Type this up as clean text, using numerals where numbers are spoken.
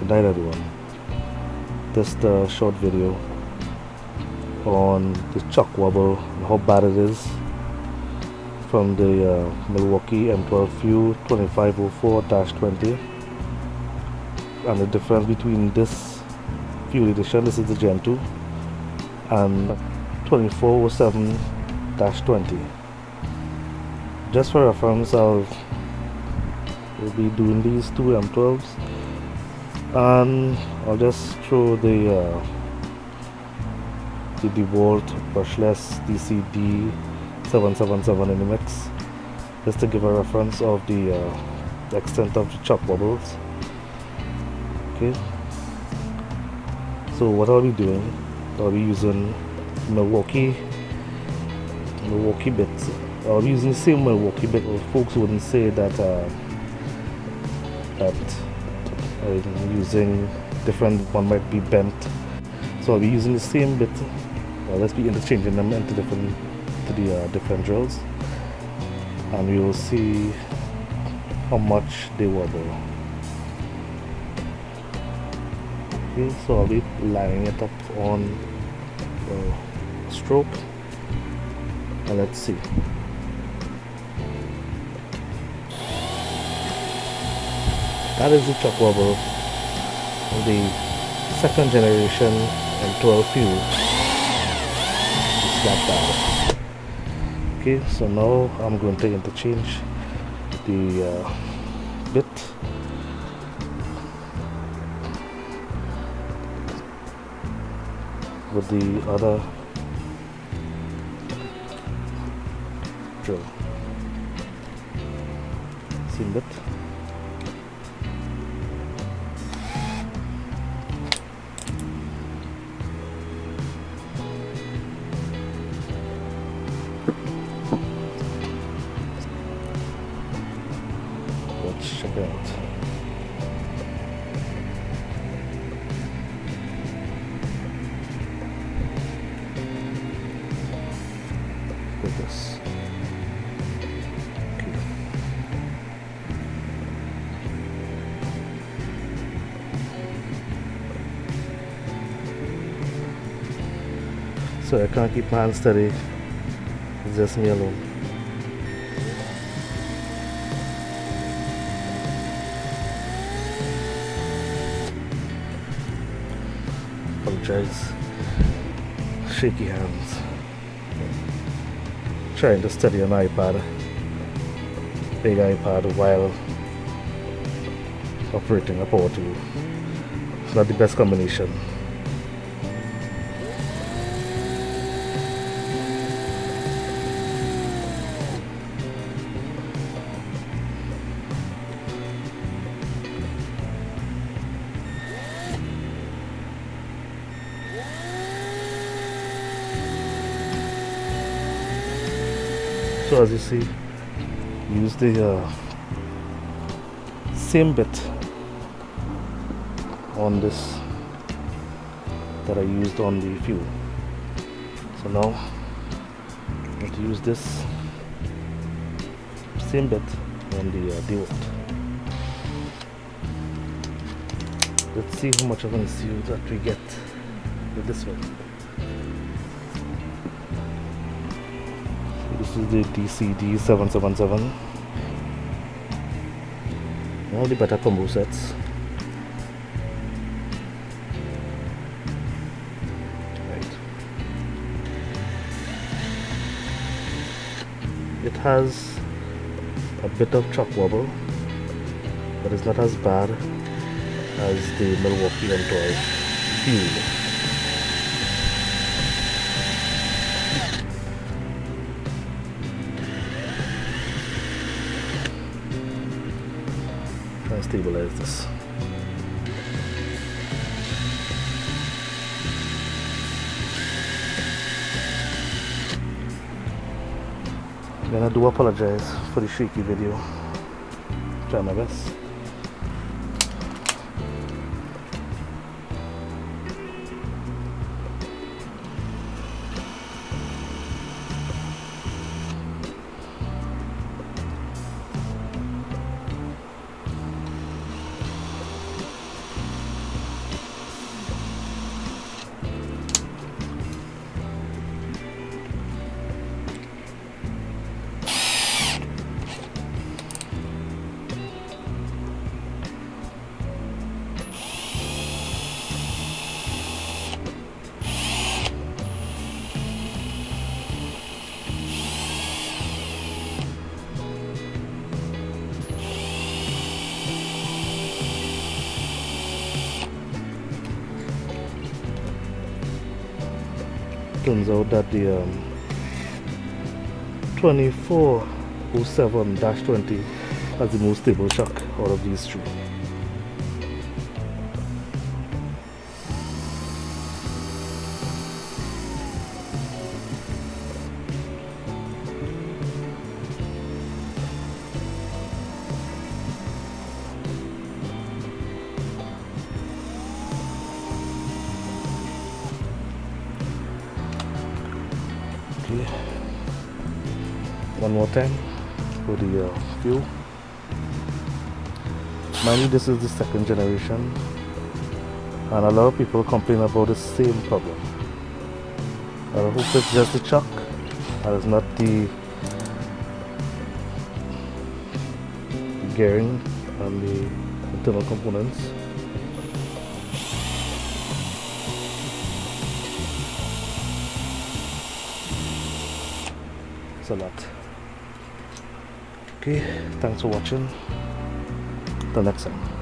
direct one. This is the short video on the chuck wobble and how bad it is from the Milwaukee M12 Fuel 2504-20, and the difference between this Fuel edition, this is the Gen 2, and 2407-20. Just for reference, will be doing these two M12s, and I'll just throw the dewalt brushless DCD 777 in the mix, just to give a reference of the extent of the chuck wobbles. Okay, so what I'll be doing, I'll be using Milwaukee bits. I'll be using the same Milwaukee bit. Folks wouldn't say that that I'm using different, one might be bent. So I'll be using the same bit. Let's be interchanging them into different drills, and we will see how much they wobble. Okay, so I'll be lining it up on stroke, and let's see. That is the chuck wobble of the second generation M12 Fuel. It's that bad. Okay, so now I'm going to interchange the bit with the other drill. Same bit. Let's check it out. Look at this. Okay. So I can't keep my hand steady. It's just me alone. Apologize. Shaky hands. Trying to study an iPad, big iPad, while operating a power tool. It's not the best combination. So as you see, use the same bit on this that I used on the Fuel. So now I'm going to use this same bit on the dewalt. Let's see how much of an issue that we get with this one. This is the DCD 777. All the better combo sets. Right. It has a bit of chuck wobble, but it's not as bad as the Milwaukee Gen2 Fuel. And stabilize this. Again, I do apologize for the shaky video. Try my best. turns out that the 2407-20 has the most stable shock out of these three. Okay. One more time for the fuel. Mind you, this is the second generation, and a lot of people complain about the same problem. I hope it's just the chuck and it's not the gearing and the internal components. It's a lot. Okay, thanks for watching. Till next time.